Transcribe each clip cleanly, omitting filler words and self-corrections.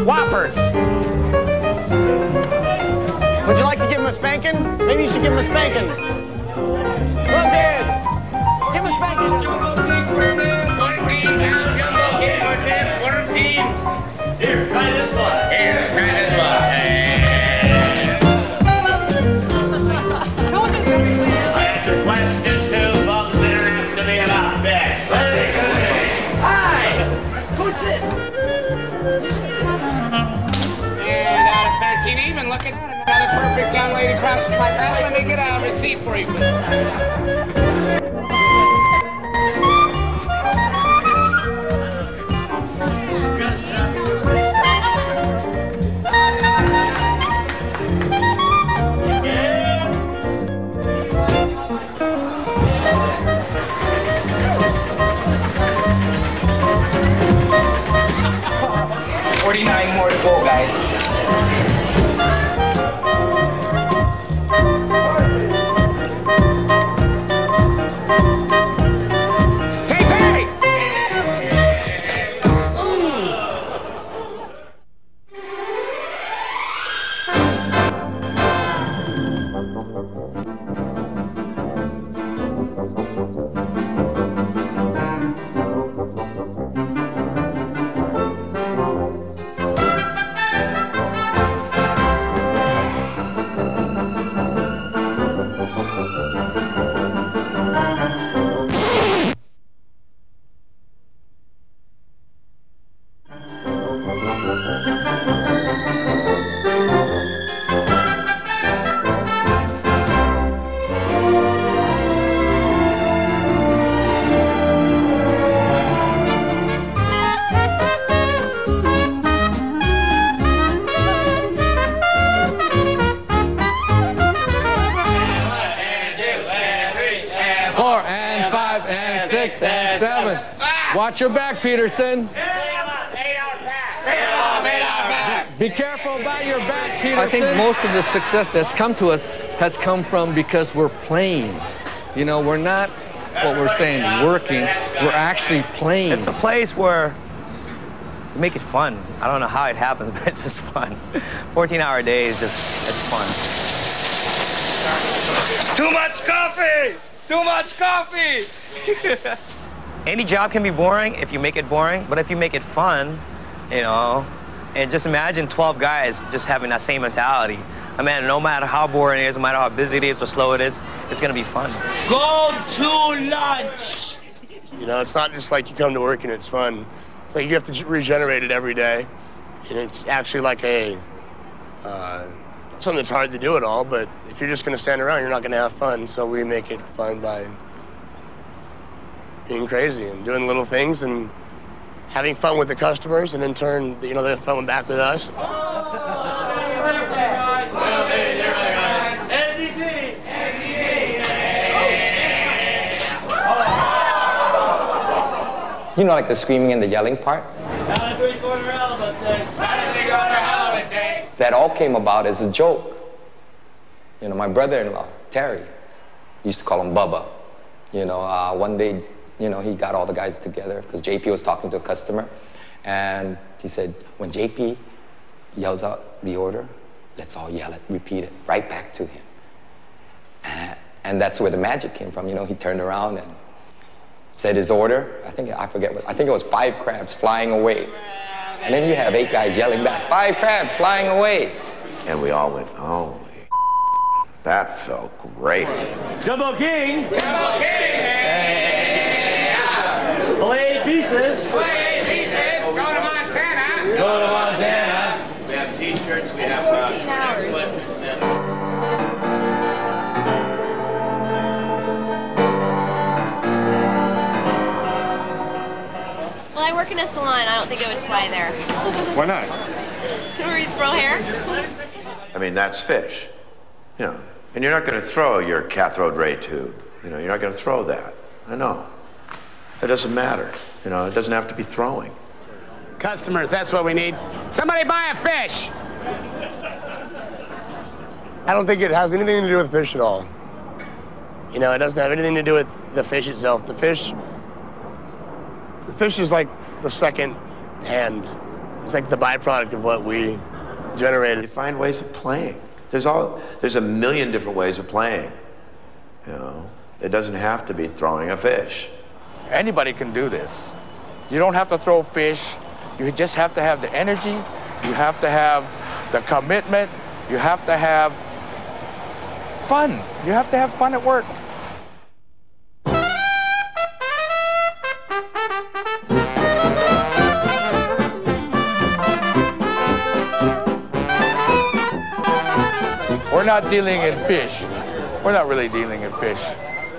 Whoppers. Would you like to give him a spanking? Maybe you should give him a spanking. Well, Dad, give him a spanking. 14. Here, try this one. Here, try this one. Answer questions too, folks. They don't have to be about this. Hi! Who's this? Even looking at another perfect young lady crosses my path. Let me get a receipt for you. 49 more to go, guys. Watch your back, Peterson. 8 hour pack. Be careful about your back, Peterson. I think most of the success that's come to us has come from because we're playing. You know, we're not, what we're saying, working. We're actually playing. It's a place where you make it fun. I don't know how it happens, but it's just fun. 14-hour days, it's fun. Too much coffee! Too much coffee! Any job can be boring if you make it boring, but if you make it fun, you know, and just imagine 12 guys just having that same mentality. I mean, no matter how boring it is, no matter how busy it is or slow it is, it's gonna be fun. Go to lunch! You know, it's not just like you come to work and it's fun. It's like you have to regenerate it every day. And it's actually like a, something that's hard to do at all, but if you're just gonna stand around, you're not gonna have fun. So we make it fun by being crazy and doing little things and having fun with the customers, and in turn, you know, they have fun back with us. You know, like the screaming and the yelling part? That all came about as a joke. You know, my brother-in-law, Terry, used to call him Bubba. You know, one day, you know, he got all the guys together because JP was talking to a customer, and he said, when JP yells out the order, let's all yell it, repeat it, right back to him. And that's where the magic came from. You know, he turned around and said his order. I think it was 5 crabs flying away. And then you have 8 guys yelling back, 5 crabs flying away. And we all went, oh, that felt great. Jumbo King! Jumbo King! Filet pieces! Filet pieces! Go to my I work in a salon. I don't think it would fly there. Why not? Where you throw hair? I mean, that's fish, you know. And you're not going to throw your cathode ray tube. You know, you're not going to throw that. I know. It doesn't matter. You know, it doesn't have to be throwing. Customers, that's what we need. Somebody buy a fish. I don't think it has anything to do with fish at all. You know, it doesn't have anything to do with the fish itself. The fish is like the second hand. It's like the byproduct of what we generated. You find ways of playing. There's a million different ways of playing. You know, it doesn't have to be throwing a fish. Anybody can do this. You don't have to throw fish. You just have to have the energy. You have to have the commitment. You have to have fun. You have to have fun at work. We're not dealing in fish. We're not really dealing in fish.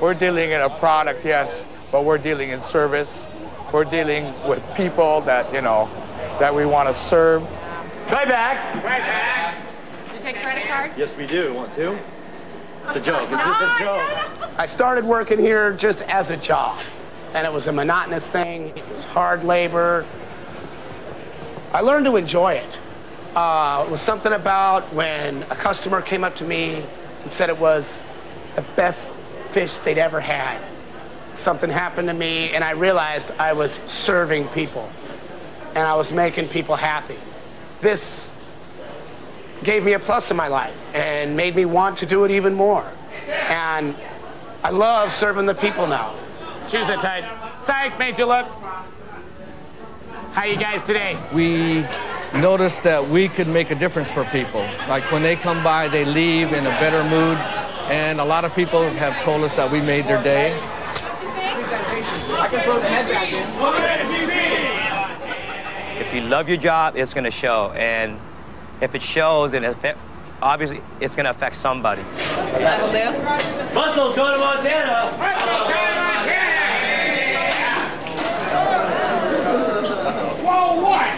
We're dealing in a product, yes, but we're dealing in service. We're dealing with people that, you know, that we want to serve. Right back. Right back. Do you take a credit card? Yes, we do. Want to? It's a joke. It's just a joke. I started working here just as a job, and it was a monotonous thing. It was hard labor. I learned to enjoy it. It was something about when a customer came up to me and said it was the best fish they'd ever had. Something happened to me, and I realized I was serving people, and I was making people happy. This gave me a plus in my life and made me want to do it even more. And I love serving the people now. Shoes are tight. Psych, made you look. How you guys today? We noticed that we could make a difference for people. Like when they come by, they leave in a better mood. And a lot of people have told us that we made their day. I can throw the head back in. If you love your job, it's going to show. And if it shows, and obviously it's going to affect somebody. That'll do. Muscles going to Montana. Whoa, what?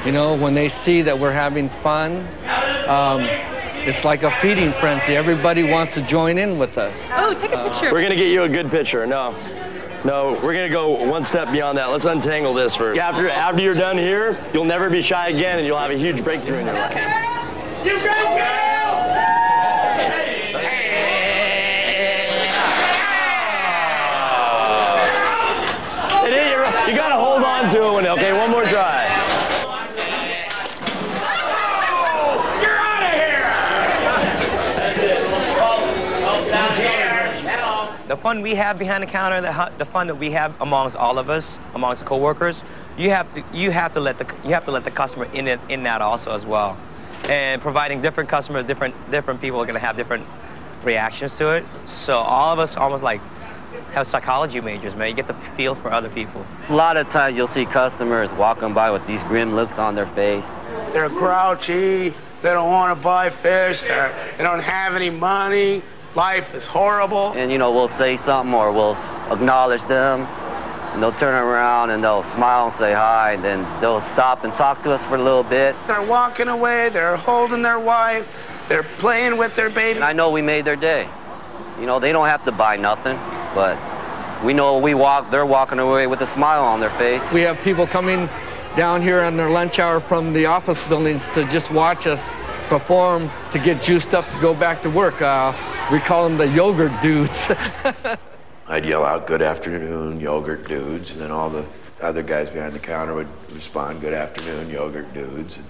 You know, when they see that we're having fun, it's like a feeding frenzy. Everybody wants to join in with us. Oh, take a picture. We're going to get you a good picture. No, we're going to go one step beyond that. Let's untangle this first. After you're done here, you'll never be shy again, and you'll have a huge breakthrough in your life. You go, girl! You got to hold on to it. Okay, one more try. The fun we have behind the counter, the fun that we have amongst all of us, amongst the coworkers, you have to let the customer in that also as well, and providing different customers, different people are going to have different reactions to it. So all of us almost like have psychology majors, man. You get the feel for other people. A lot of times you'll see customers walking by with these grim looks on their face. They're grouchy. They don't want to buy fish. They don't have any money. Life is horrible. And, you know, we'll say something or we'll acknowledge them, and they'll turn around and they'll smile and say hi, and then they'll stop and talk to us for a little bit. They're walking away. They're holding their wife. They're playing with their baby. And I know we made their day. You know, they don't have to buy nothing, but we know they're walking away with a smile on their face. We have people coming down here on their lunch hour from the office buildings to just watch us perform, to get juiced up to go back to work. We call them the yogurt dudes. I'd yell out, "Good afternoon, yogurt dudes," and then all the other guys behind the counter would respond, "Good afternoon, yogurt dudes."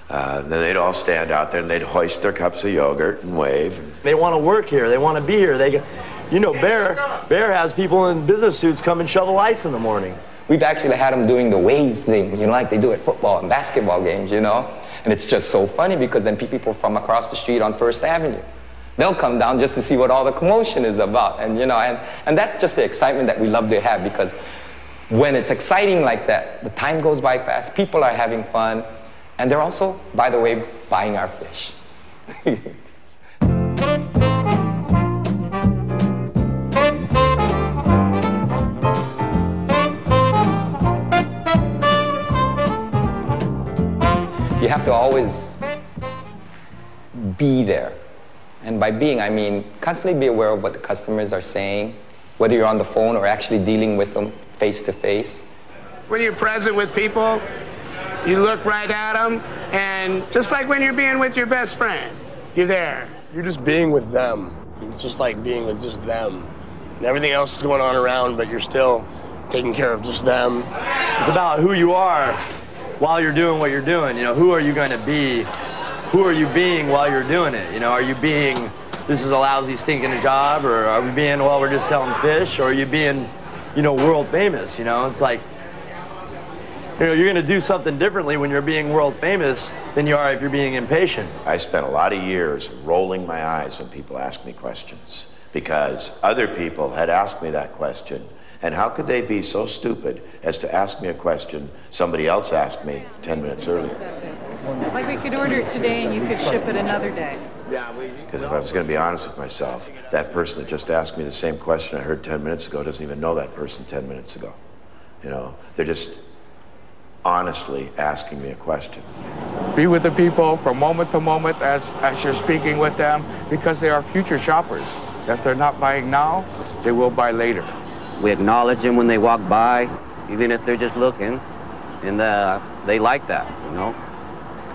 And then they'd all stand out there and they'd hoist their cups of yogurt and wave. They want to work here. They want to be here. You know, Bear has people in business suits come and shovel ice in the morning. We've actually had them doing the wave thing, you know, like they do at football and basketball games, you know? And it's just so funny because then people from across the street on First Avenue, they'll come down just to see what all the commotion is about. And, you know, and that's just the excitement that we love to have, because when it's exciting like that, the time goes by fast, people are having fun, and they're also, by the way, buying our fish. have to always be there. And by being, I mean constantly be aware of what the customers are saying, whether you're on the phone or actually dealing with them face to face. When you're present with people, you look right at them, and just like when you're being with your best friend, you're there. You're just being with them. It's just like being with just them. And everything else is going on around, but you're still taking care of just them. It's about who you are while you're doing what you're doing. You know, who are you going to be? Who are you being while you're doing it? You know, are you being, this is a lousy, stinking job, or are we being, well, we're just selling fish, or are you being, you know, world famous? You know, it's like, you know, you're going to do something differently when you're being world famous than you are if you're being impatient. I spent a lot of years rolling my eyes when people asked me questions because other people had asked me that question. And how could they be so stupid as to ask me a question somebody else asked me 10 minutes earlier? Like we could order it today and you could ship it another day. Because if I was going to be honest with myself, that person that just asked me the same question I heard 10 minutes ago doesn't even know that person 10 minutes ago. You know, they're just honestly asking me a question. Be with the people from moment to moment as you're speaking with them, because they are future shoppers. If they're not buying now, they will buy later. We acknowledge them when they walk by, even if they're just looking, and they like that, you know?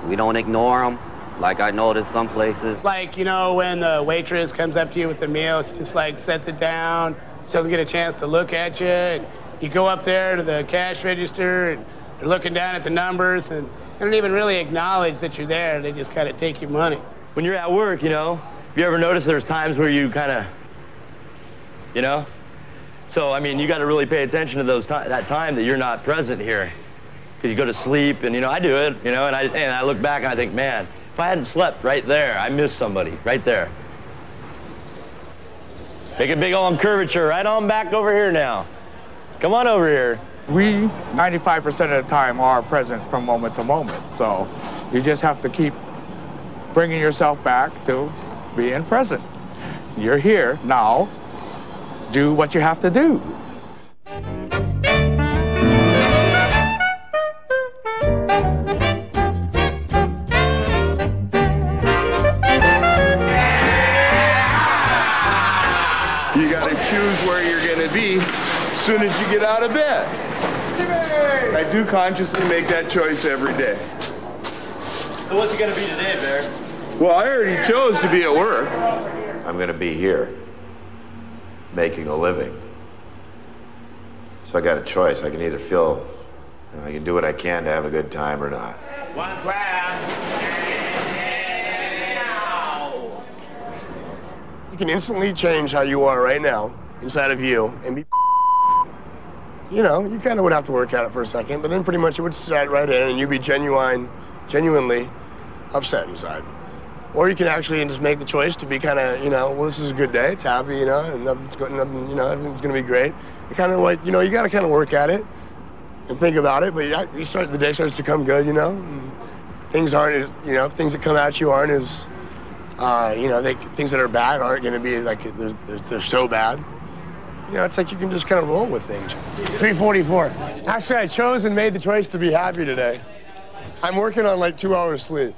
We don't ignore them, like I noticed some places. Like, you know, when the waitress comes up to you with the meal, she just like sets it down, she doesn't get a chance to look at you, and you go up there to the cash register, and they're looking down at the numbers, and they don't even really acknowledge that you're there. They just kind of take your money. When you're at work, you know, you ever notice there's times where you kind of, you know? So, I mean, you got to really pay attention to that time that you're not present here. Because you go to sleep, and, you know, I do it, you know, and I look back and I think, man, if I hadn't slept right there, I missed somebody right there. Make a big old curvature right on back over here now. Come on over here. We, 95% of the time, are present from moment to moment. So you just have to keep bringing yourself back to being present. You're here now. Do what you have to do. You got to choose where you're going to be as soon as you get out of bed. I do consciously make that choice every day. So what's it going to be today, Bear? Well, I already chose to be at work. I'm going to be here, making a living. So I got a choice. I can either feel, you know, I can do what I can to have a good time or not. One clap. You can instantly change how you are right now, inside of you, and be, you know, you kind of would have to work at it for a second, but then pretty much it would set right in and you'd be genuinely upset inside. Or you can actually just make the choice to be kind of, you know, well, this is a good day, it's happy, you know, and nothing, you know, everything's going to be great. You kind of like, you know, you got to kind of work at it and think about it, but the day starts to come good, you know. And things aren't as, you know, things that come at you aren't as, you know, things that are bad aren't going to be like, they're so bad. You know, it's like you can just kind of roll with things. 3:44. Actually, I chose and made the choice to be happy today. I'm working on like 2 hours sleep.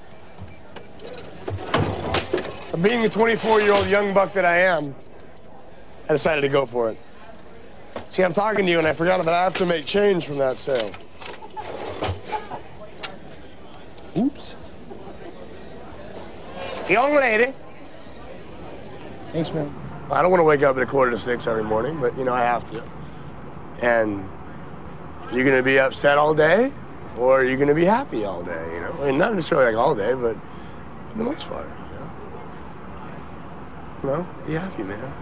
Being the 24-year-old young buck that I am, I decided to go for it. See, I'm talking to you and I forgot that I have to make change from that sale. Oops. Young lady. Thanks, man. I don't want to wake up at 5:45 every morning, but, you know, I have to. And you're going to be upset all day, or you're going to be happy all day, you know? I mean, not necessarily like all day, but for the most part, you know? No, be happy, man.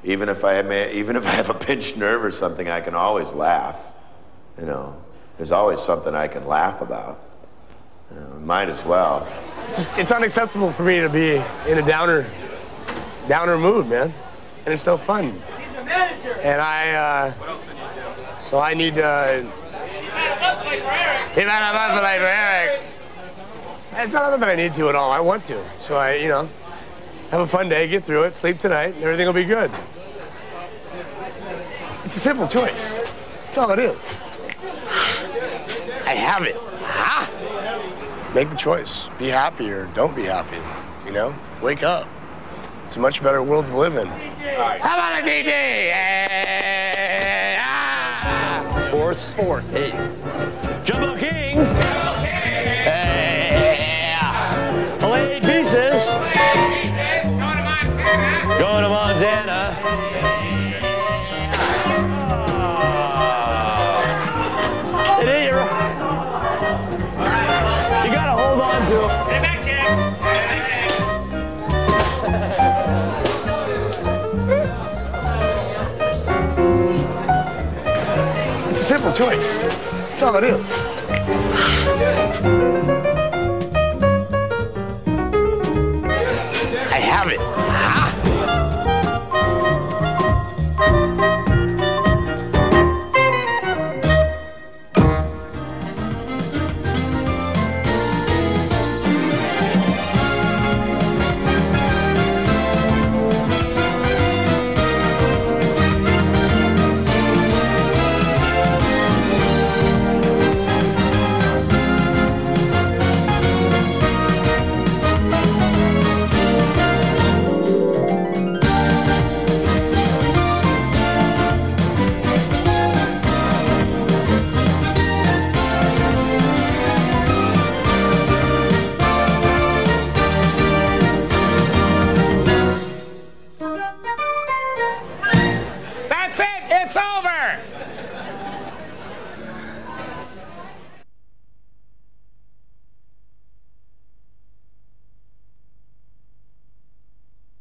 Even if I have a pinched nerve or something, I can always laugh. You know, there's always something I can laugh about. You know, might as well. It's unacceptable for me to be in a downer mood, man. And it's still fun. And so I need to. It's not nothing that I need to at all. I want to. So I, you know, have a fun day, get through it, sleep tonight, and everything will be good. It's a simple choice. That's all it is. I have it. Ah! Make the choice. Be happy or don't be happy. You know, wake up. It's a much better world to live in. How about a DD? Fourth. 8. Jumbo King. Play pieces. Going to Montana. You gotta hold on to him. Get back, Jack. It's a simple choice. That's all it is.